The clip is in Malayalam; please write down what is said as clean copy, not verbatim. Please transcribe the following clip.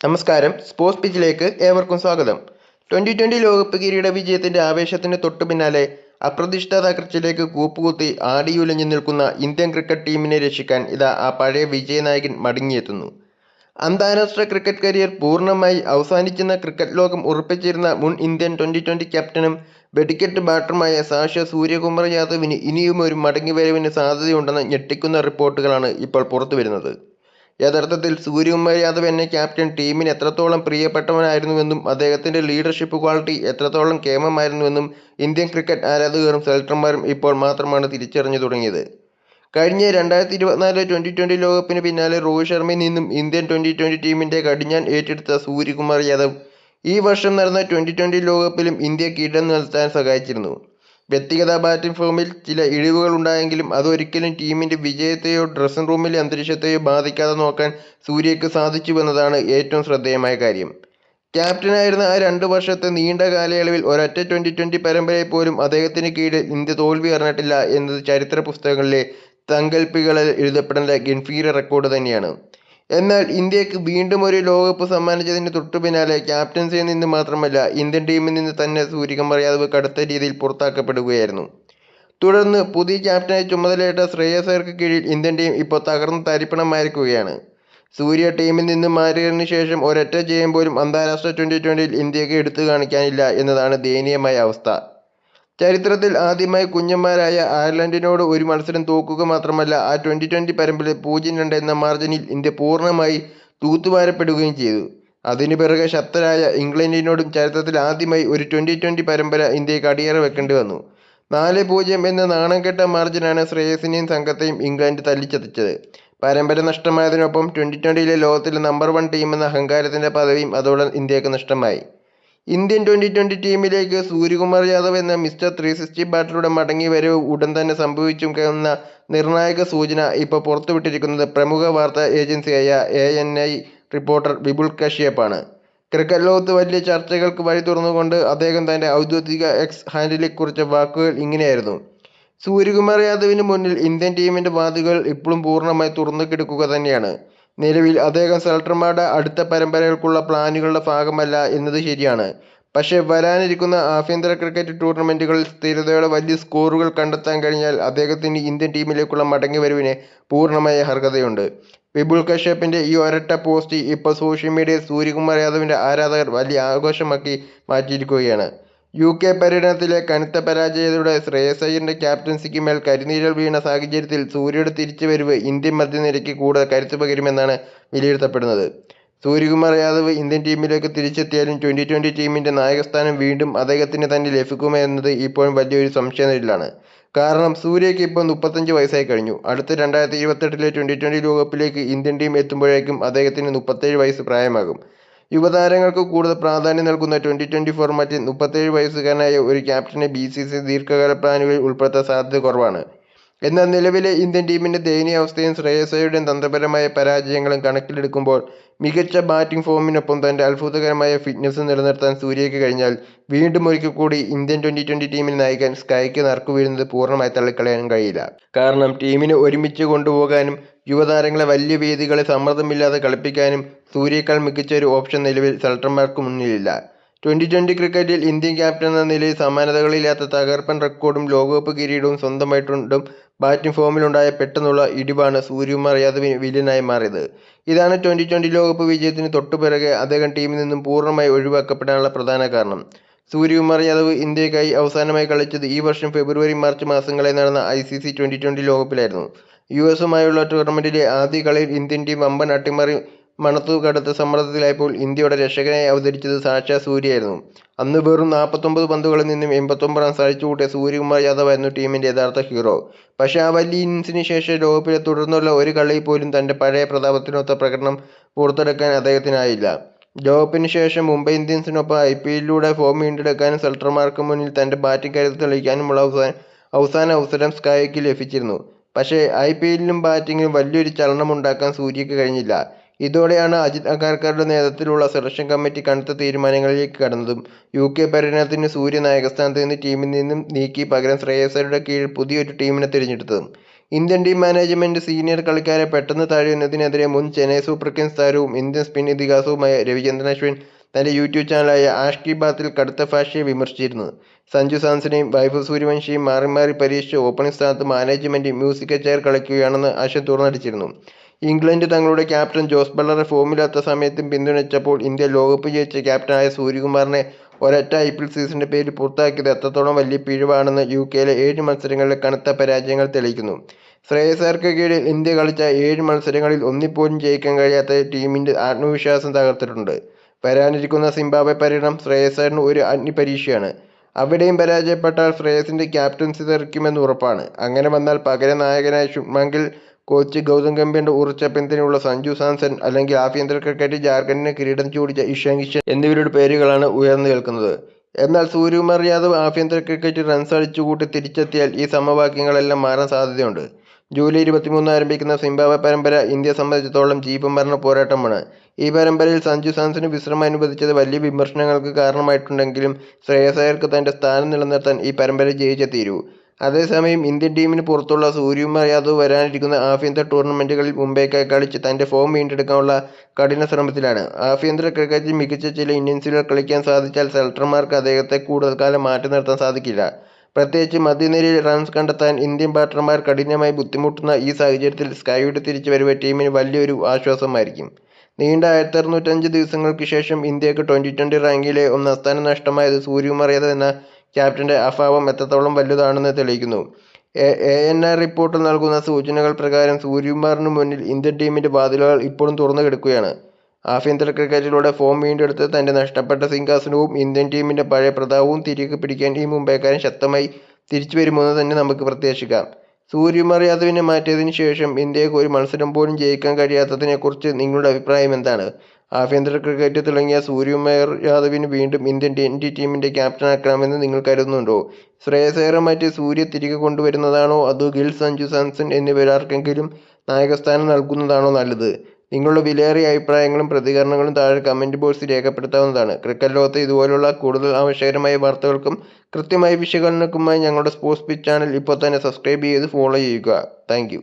നമസ്കാരം. സ്പോർട്സ് പിച്ചിലേക്ക് ഏവർക്കും സ്വാഗതം. 2020 ലോകകപ്പ് കിരീട വിജയത്തിന്റെ ആവേശത്തിന് തൊട്ടു പിന്നാലെ അപ്രതീക്ഷിത തകർച്ചയിലേക്ക് കൂപ്പുകുത്തി ആടിയുലഞ്ഞു നിൽക്കുന്ന ഇന്ത്യൻ ക്രിക്കറ്റ് ടീമിനെ രക്ഷിക്കാൻ ഇതാ ആ പഴയ വിജയനായകൻ മടങ്ങിയെത്തുന്നു. അന്താരാഷ്ട്ര ക്രിക്കറ്റ് കരിയർ പൂർണ്ണമായി അവസാനിച്ചെന്ന ക്രിക്കറ്റ് ലോകം ഉറപ്പിച്ചിരുന്ന മുൻ ഇന്ത്യൻ 2020 ക്യാപ്റ്റനും വെടിക്കെട്ട് ബാറ്ററുമായ സാക്ഷാ സൂര്യകുമാർ യാദവിന് ഇനിയും ഒരു മടങ്ങിവരവിന് സാധ്യതയുണ്ടെന്ന ഞെട്ടിക്കുന്ന റിപ്പോർട്ടുകളാണ് ഇപ്പോൾ പുറത്തുവരുന്നത്. യഥാർത്ഥത്തിൽ സൂര്യകുമാർ യാദവ് എന്ന ക്യാപ്റ്റൻ ടീമിന് എത്രത്തോളം പ്രിയപ്പെട്ടവനായിരുന്നുവെന്നും അദ്ദേഹത്തിന്റെ ലീഡർഷിപ്പ് ക്വാളിറ്റി എത്രത്തോളം കേമമായിരുന്നുവെന്നും ഇന്ത്യൻ ക്രിക്കറ്റ് ആരാധകരും സെലക്ടർമാരും ഇപ്പോൾ മാത്രമാണ് തിരിച്ചറിഞ്ഞു തുടങ്ങിയത്. കഴിഞ്ഞ 2024 2020 ലോകകപ്പിന് പിന്നാലെ രോഹിത് ശർമ്മയിൽ നിന്നും ഇന്ത്യൻ 2020 ടീമിന്റെ കടിഞ്ഞാൺ ഏറ്റെടുത്ത സൂര്യകുമാർ യാദവ് ഈ വർഷം നടന്ന 2020 ലോകകപ്പിലും ഇന്ത്യ കിരീടം നിലനിർത്താൻ സഹായിച്ചിരുന്നു. വ്യക്തിഗത ബാറ്റിംഗ് ഫോമിൽ ചില ഇഴിവുകൾ ഉണ്ടായെങ്കിലും അതൊരിക്കലും ടീമിന്റെ വിജയത്തെയോ ഡ്രസ്സിംഗ് റൂമിലെ അന്തരീക്ഷത്തെയോ ബാധിക്കാതെ നോക്കാൻ സൂര്യയ്ക്ക് സാധിച്ചുവെന്നതാണ് ഏറ്റവും ശ്രദ്ധേയമായ കാര്യം. ക്യാപ്റ്റനായിരുന്ന ആ 2 വർഷത്തെ നീണ്ട കാലയളവിൽ ഒരൊറ്റ 2020 പരമ്പരയിൽ പോലും അദ്ദേഹത്തിന് കീഴിൽ ഇന്ത്യ തോൽവി അറിഞ്ഞിട്ടില്ല എന്നത് ചരിത്ര പുസ്തകങ്ങളിലെ സങ്കല്പികളിൽ എഴുതപ്പെടേണ്ട ഗംഭീര റെക്കോർഡ് തന്നെയാണ്. എന്നാൽ ഇന്ത്യക്ക് വീണ്ടും ഒരു ലോകകപ്പ് സമ്മാനിച്ചതിന് തൊട്ടു പിന്നാലെ ക്യാപ്റ്റൻസിയിൽ നിന്ന് മാത്രമല്ല ഇന്ത്യൻ ടീമിൽ നിന്ന് തന്നെ സൂര്യകുമാർ യാദവ് കടുത്ത രീതിയിൽ പുറത്താക്കപ്പെടുകയായിരുന്നു. തുടർന്ന് പുതിയ ക്യാപ്റ്റനായി ചുമതലയേറ്റ ശ്രേയസ് അയ്യർക്ക് കീഴിൽ ഇന്ത്യൻ ടീം ഇപ്പോൾ തകർന്ന് തരിപ്പണമായിരിക്കുകയാണ്. സൂര്യ ടീമിൽ നിന്ന് മാറിയതിനു ശേഷം ഒരൊറ്റ ജയം പോലും അന്താരാഷ്ട്ര 2020 ഇന്ത്യക്ക് എടുത്തു കാണിക്കാനില്ല എന്നതാണ് ദയനീയമായ അവസ്ഥ. ചരിത്രത്തിൽ ആദ്യമായി കുഞ്ഞന്മാരായ അയർലൻഡിനോട് ഒരു മത്സരം തോൽക്കുക മാത്രമല്ല ആ 2020 പരമ്പരയിൽ 0-2 എന്ന മാർജിനിൽ ഇന്ത്യ പൂർണ്ണമായി തൂത്തുവാരപ്പെടുകയും ചെയ്തു. അതിനു പിറകെ ശക്തരായ ഇംഗ്ലണ്ടിനോടും ചരിത്രത്തിൽ ആദ്യമായി ഒരു 2020 പരമ്പര ഇന്ത്യക്ക് അടിയറ വെക്കേണ്ടി വന്നു. 4-0 എന്ന നാണംകെട്ട മാർജിനാണ് ശ്രേയസിനെയും സംഘത്തെയും ഇംഗ്ലണ്ട് തല്ലിച്ചതച്ചത്. പരമ്പര നഷ്ടമായതിനൊപ്പം 2020 ലോകത്തിലെ നമ്പർ 1 ടീമെന്ന അഹങ്കാരത്തിന്റെ പദവിയും അതോടെ ഇന്ത്യക്ക് നഷ്ടമായി. ഇന്ത്യൻ 2020 ടീമിലേക്ക് സൂര്യകുമാർ യാദവ് എന്ന മിസ്റ്റർ 360 ബാറ്ററുടെ മടങ്ങിവരവ് ഉടൻ തന്നെ സംഭവിച്ചേക്കുമെന്ന നിർണായക സൂചന ഇപ്പോൾ പുറത്തുവിട്ടിരിക്കുന്നത് പ്രമുഖ വാർത്താ ഏജൻസിയായ ANI റിപ്പോർട്ടർ വിപുൽ കശ്യപാണ്. ക്രിക്കറ്റ് ലോകത്ത് വലിയ ചർച്ചകൾക്ക് വഴി തുറന്നുകൊണ്ട് അദ്ദേഹം തന്റെ ഔദ്യോഗിക എക്സ് ഹാൻഡിലിൽ കുറിച്ച വാക്കുകൾ ഇങ്ങനെയായിരുന്നു: സൂര്യകുമാർ യാദവിന് മുന്നിൽ ഇന്ത്യൻ ടീമിന്റെ വാതിലുകൾ ഇപ്പോഴും പൂർണ്ണമായി തുറന്നു കിടക്കുക തന്നെയാണ്. നിലവിൽ അദ്ദേഹം സെലക്ടർമാരുടെ അടുത്ത പരമ്പരകൾക്കുള്ള പ്ലാനുകളുടെ ഭാഗമല്ല എന്നത് ശരിയാണ്. പക്ഷേ വരാനിരിക്കുന്ന ആഭ്യന്തര ക്രിക്കറ്റ് ടൂർണമെന്റുകളിൽ സ്ഥിരതയോടെ വലിയ സ്കോറുകൾ കണ്ടെത്താൻ കഴിഞ്ഞാൽ അദ്ദേഹത്തിന് ഇന്ത്യൻ ടീമിലേക്കുള്ള മടങ്ങിവരവിന് പൂർണ്ണമായ അർഹതയുണ്ട്. വിപുൽ കശ്യപിന്റെ ഈ ഒരൊറ്റ പോസ്റ്റ് ഇപ്പോൾ സോഷ്യൽ മീഡിയയിൽ സൂര്യകുമാർ യാദവിന്റെ ആരാധകർ വലിയ ആഘോഷമാക്കി മാറ്റിയിരിക്കുകയാണ്. UK പര്യടനത്തിലെ കനത്ത പരാജയത്തോടെ ശ്രേയസ് അയ്യരുടെ ക്യാപ്റ്റൻസിക്ക് മേൽ കരിനിഴൽ വീണ സാഹചര്യത്തിൽ സൂര്യയുടെ തിരിച്ചുവരവ് ഇന്ത്യൻ മധ്യനിരയ്ക്ക് കൂടുതൽ കരുത്ത് പകരുമെന്നാണ് വിലയിരുത്തപ്പെടുന്നത്. സൂര്യകുമാർ യാദവ് ഇന്ത്യൻ ടീമിലേക്ക് തിരിച്ചെത്തിയാലും 2020 ടീമിന്റെ നായകസ്ഥാനം വീണ്ടും അദ്ദേഹത്തിന് തന്നെ ലഭിക്കുമോ എന്നത് ഇപ്പോഴും വലിയൊരു സംശയനിഴലാണ്. കാരണം സൂര്യയ്ക്ക് ഇപ്പോൾ 35 വയസ്സായി കഴിഞ്ഞു. അടുത്ത 2028 2020 ലോകകപ്പിലേക്ക് ഇന്ത്യൻ ടീം എത്തുമ്പോഴേക്കും അദ്ദേഹത്തിന് 37 വയസ്സ് പ്രായമാകും. യുവതാരങ്ങൾക്ക് കൂടുതൽ പ്രാധാന്യം നൽകുന്ന 2020 ഫോർമാറ്റിൽ 37 വയസ്സുകാരനായ ഒരു ക്യാപ്റ്റനെ BCCI ദീർഘകാല പ്ലാനുകളിൽ ഉൾപ്പെടുത്താൻ സാധ്യത കുറവാണ്. എന്നാൽ നിലവിലെ ഇന്ത്യൻ ടീമിന്റെ ദയനീയാവസ്ഥയും ശ്രേയസ് അയ്യരുടെയും തന്ത്രപരമായ പരാജയങ്ങളും കണക്കിലെടുക്കുമ്പോൾ മികച്ച ബാറ്റിംഗ് ഫോമിനൊപ്പം തന്റെ അത്ഭുതകരമായ ഫിറ്റ്നസ് നിലനിർത്താൻ സൂര്യയ്ക്ക് കഴിഞ്ഞാൽ വീണ്ടും ഒരിക്കൽ കൂടി ഇന്ത്യൻ 2020 ടീമിൽ നയിക്കാൻ സ്കൈക്ക് നറുക്കുവീഴുന്നത് പൂർണ്ണമായി തള്ളിക്കളയാൻ കഴിയില്ല. കാരണം ടീമിനെ ഒരുമിച്ച് കൊണ്ടുപോകാനും യുവതാരങ്ങളെ വലിയ വേദികളിൽ സമ്മർദ്ദമില്ലാതെ കളിപ്പിക്കാനും സൂര്യയേക്കാൾ മികച്ച ഒരു ഓപ്ഷൻ നിലവിൽ സെലക്ടർമാർക്ക് മുന്നിലില്ല. 2020 ക്രിക്കറ്റിൽ ഇന്ത്യൻ ക്യാപ്റ്റൻ എന്ന നിലയിൽ സമാനതകളില്ലാത്ത തകർപ്പൻ റെക്കോർഡും ലോകകപ്പ് കിരീടവും സ്വന്തമായിട്ടുണ്ടും ബാറ്റിംഗ് ഫോമിലുണ്ടായ പെട്ടെന്നുള്ള ഇടിവാണ് സൂര്യകുമാർ യാദവിന് വില്ലനായി മാറിയത്. ഇതാണ് 2020 ലോകകപ്പ് വിജയത്തിന് തൊട്ടുപിറകെ അദ്ദേഹം ടീമിൽ നിന്നും പൂർണ്ണമായി ഒഴിവാക്കപ്പെടാനുള്ള പ്രധാന കാരണം. സൂര്യകുമാർ യാദവ് ഇന്ത്യക്കായി അവസാനമായി കളിച്ചത് ഈ വർഷം ഫെബ്രുവരി മാർച്ച് മാസങ്ങളിൽ നടന്ന ICC 2020 ലോകകപ്പിലായിരുന്നു. US-ഉമായുള്ള ടൂർണമെന്റിലെ ആദ്യ കളിയിൽ ഇന്ത്യൻ ടീം വമ്പൻ അട്ടിമറി മണത്തു കടുത്ത സമ്മർദ്ദത്തിലായപ്പോൾ ഇന്ത്യയുടെ രക്ഷകനായി അവതരിച്ചത് സാക്ഷാൽ സൂര്യയായിരുന്നു. അന്ന് വെറും 49 പന്തുകളിൽ നിന്നും 89 റൺസ് അടിച്ചുകൂട്ടിയ സൂര്യകുമാർ യാദവായിരുന്നു ടീമിന്റെ യഥാർത്ഥ ഹീറോ. പക്ഷേ ആ വലിയ ഇന്നിംഗ്സിന് ശേഷം ലോകകപ്പിലെ തുടർന്നുള്ള ഒരു കളിയിൽ പോലും തന്റെ പഴയ പ്രതാപത്തിനൊത്ത പ്രകടനം പുറത്തെടുക്കാൻ അദ്ദേഹത്തിനായില്ല. ലോകകപ്പിന് ശേഷം മുംബൈ ഇന്ത്യൻസിനൊപ്പം IPLലൂടെ ഫോം വീണ്ടെടുക്കാനും സെലക്ടർമാർക്ക് മുന്നിൽ തന്റെ ബാറ്റിംഗ് കരുത്ത് തെളിയിക്കാനുമുള്ള അവസാന അവസരം സ്കൈക്ക് ലഭിച്ചിരുന്നു. പക്ഷേ IPLലും ബാറ്റിംഗിലും വലിയൊരു ചലനമുണ്ടാക്കാൻ സൂര്യയ്ക്ക് കഴിഞ്ഞില്ല. ഇതോടെയാണ് അജിത് അഗാർക്കറുടെ നേതൃത്വത്തിലുള്ള സെലക്ഷൻ കമ്മിറ്റി കടുത്ത തീരുമാനങ്ങളിലേക്ക് കടന്നതും UK പര്യടനത്തിന് സൂര്യ നായകസ്ഥാനത്ത് നിന്ന് ടീമിൽ നിന്നും നീക്കി പകരം ശ്രേയസ് അയ്യരുടെ കീഴിൽ പുതിയൊരു ടീമിനെ തിരഞ്ഞെടുത്തതും. ഇന്ത്യൻ ടീം മാനേജ്മെന്റ് സീനിയർ കളിക്കാരെ പെട്ടെന്ന് തഴയുന്നതിനെതിരെ മുൻ ചെന്നൈ സൂപ്പർ കിങ്സ് താരവും ഇന്ത്യൻ സ്പിൻ ഇതിഹാസവുമായ രവിചന്ദ്രൻ അശ്വിൻ തന്റെ യൂട്യൂബ് ചാനലായ ആഷ് കി ബാത്തിൽ കടുത്ത ഭാഷയെ വിമർശിച്ചിരുന്നു. സഞ്ജു സാംസണെയും വൈഭവ് സൂര്യവംശിയെയും മാറി മാറി പരീക്ഷിച്ച് ഓപ്പണിംഗ് സ്ഥാനത്ത് മാനേജ്മെന്റ് മ്യൂസിക് ചെയർ കളിക്കുകയാണെന്ന് അശ്വിൻ തുറന്നടിച്ചിരുന്നു. ഇംഗ്ലണ്ട് തങ്ങളുടെ ക്യാപ്റ്റൻ ജോസ് ബട്ട്ലറെ ഫോമില്ലാത്ത സമയത്തും പിന്തുണച്ചപ്പോൾ ഇന്ത്യ ലോകകപ്പ് ജയിച്ച ക്യാപ്റ്റനായ സൂര്യകുമാറിനെ ഒരൊറ്റ IPL സീസണിന്റെ പേരിൽ പുറത്താക്കിയത് എത്രത്തോളം വലിയ പിഴവാണെന്ന് UKയിലെ 7 മത്സരങ്ങളിലെ കനത്ത പരാജയങ്ങൾ തെളിയിക്കുന്നു. ശ്രേയസ് അയ്യർക്ക് കീഴിൽ ഇന്ത്യ കളിച്ച 7 മത്സരങ്ങളിൽ ഒന്നിപ്പോലും ജയിക്കാൻ കഴിയാത്ത ടീമിന്റെ ആത്മവിശ്വാസം തകർത്തിട്ടുണ്ട്. വരാനിരിക്കുന്ന സിംബാബ്വെ പര്യടനം ശ്രേയസ് അയ്യറിന് ഒരു അഗ്നിപരീക്ഷയാണ്. അവിടെയും പരാജയപ്പെട്ടാൽ ശ്രേയസിന്റെ ക്യാപ്റ്റൻസി തെറിക്കുമെന്ന് ഉറപ്പാണ്. അങ്ങനെ വന്നാൽ പകരം നായകനായ ശുഭ്മാൻ ഗിൽ, കോച്ച് ഗൗതം ഗംഭീറിന്റെ ഉറച്ച പിന്തുണയുള്ള സഞ്ജു സാംസൺ, അല്ലെങ്കിൽ ആഭ്യന്തര ക്രിക്കറ്റിൽ ജാർഖണ്ഡിന് കിരീടം ചൂടിച്ച ഇഷാൻ കിഷൻ എന്നിവരുടെ പേരുകളാണ് ഉയർന്നു കേൾക്കുന്നത്. എന്നാൽ സൂര്യകുമാർ യാദവ് ആഭ്യന്തര ക്രിക്കറ്റിൽ റൺസ് അടിച്ചുകൂട്ടി തിരിച്ചെത്തിയാൽ ഈ സമവാക്യങ്ങളെല്ലാം മാറാൻ സാധ്യതയുണ്ട്. ജൂലൈ 23 ആരംഭിക്കുന്ന സിംബാബ്വെ പരമ്പര ഇന്ത്യയെ സംബന്ധിച്ചിടത്തോളം ജീവൻ-മരണ പോരാട്ടമാണ്. ഈ പരമ്പരയിൽ സഞ്ജു സാംസണിന് വിശ്രമം അനുവദിച്ചത് വലിയ വിമർശനങ്ങൾക്ക് കാരണമായിട്ടുണ്ടെങ്കിലും ശ്രേയസ് അയ്യർക്ക് തന്റെ സ്ഥാനം നിലനിർത്താൻ ഈ പരമ്പര ജയിച്ചേ തീരൂ. അതേസമയം ഇന്ത്യൻ ടീമിന് പുറത്തുള്ള സൂര്യകുമാർ യാദവ് വരാനിരിക്കുന്ന ആഭ്യന്തര ടൂർണമെന്റുകളിൽ മുംബൈക്കായി കളിച്ച് തന്റെ ഫോം വീണ്ടെടുക്കാനുള്ള കഠിന ശ്രമത്തിലാണ്. ആഭ്യന്തര ക്രിക്കറ്റിൽ മികച്ച ചില ഇന്നിംഗ്സുകൾ കളിക്കാൻ സാധിച്ചാൽ സെലക്ടർമാർക്ക് അദ്ദേഹത്തെ കൂടുതൽ കാലം മാറ്റി നിർത്താൻ സാധിക്കില്ല. പ്രത്യേകിച്ച് മധ്യനിരയിൽ റൺസ് കണ്ടെത്താൻ ഇന്ത്യൻ ബാറ്റർമാർ കഠിനമായി ബുദ്ധിമുട്ടുന്ന ഈ സാഹചര്യത്തിൽ സ്കൈയുടെ തിരിച്ചുവരവ് ടീമിന് വലിയൊരു ആശ്വാസമായിരിക്കും. നീണ്ട 1605 ദിവസങ്ങൾക്ക് ശേഷം ഇന്ത്യക്ക് T20 റാങ്കിങ്ങിലെ ഒന്നാം സ്ഥാനം നഷ്ടമായത് സൂര്യകുമാർ യാദവ് എന്ന ക്യാപ്റ്റന്റെ അഭാവം എത്രത്തോളം വലുതാണെന്ന് തെളിയിക്കുന്നു. ANI റിപ്പോർട്ടിൽ നൽകുന്ന സൂചനകൾ പ്രകാരം സൂര്യകുമാറിന് മുന്നിൽ ഇന്ത്യൻ ടീമിന്റെ വാതിലുകൾ ഇപ്പോഴും തുറന്നു കിടക്കുകയാണ്. ആഭ്യന്തര ക്രിക്കറ്റിലൂടെ ഫോം വീണ്ടെടുത്ത് തന്റെ നഷ്ടപ്പെട്ട സിംഹാസനവും ഇന്ത്യൻ ടീമിന്റെ പഴയ പ്രതാപവും തിരികെ പിടിക്കാൻ ഈ മുംബൈക്കാരൻ ശക്തമായി തിരിച്ചുവരുമെന്ന് തന്നെ നമുക്ക് പ്രത്യാശിക്കാം. സൂര്യകുമാർ യാദവിനെ മാറ്റിയതിനു ശേഷം ഇന്ത്യക്ക് ഒരു മത്സരം പോലും ജയിക്കാൻ കഴിയാത്തതിനെക്കുറിച്ച് നിങ്ങളുടെ അഭിപ്രായം എന്താണ്? ആഭ്യന്തര ക്രിക്കറ്റ് തിളങ്ങിയ സൂര്യകുമാർ യാദവിന് വീണ്ടും ഇന്ത്യൻ T20 ടീമിന്റെ ക്യാപ്റ്റനാക്കണമെന്ന് നിങ്ങൾ കരുതുന്നുണ്ടോ? ശ്രേയസ് അയ്യരെ മാറ്റി സൂര്യ തിരികെ കൊണ്ടുവരുന്നതാണോ അതോ ഗിൽ, സഞ്ജു സാംസൺ എന്നിവരാർക്കെങ്കിലും നായകസ്ഥാനം നൽകുന്നതാണോ നല്ലത്? നിങ്ങളുടെ വിലയേറിയ അഭിപ്രായങ്ങളും പ്രതികരണങ്ങളും താഴെ കമന്റ് ബോക്സിൽ രേഖപ്പെടുത്താവുന്നതാണ്. ക്രിക്കറ്റ് ലോകത്തെ ഇതുപോലുള്ള കൂടുതൽ ആവശ്യകരമായ വാർത്തകൾക്കും കൃത്യമായ വിശകലനങ്ങൾക്കുമായി ഞങ്ങളുടെ സ്പോർട്സ് പിച്ച് ചാനൽ ഇപ്പോൾ തന്നെ സബ്സ്ക്രൈബ് ചെയ്ത് ഫോളോ ചെയ്യുക. Thank you.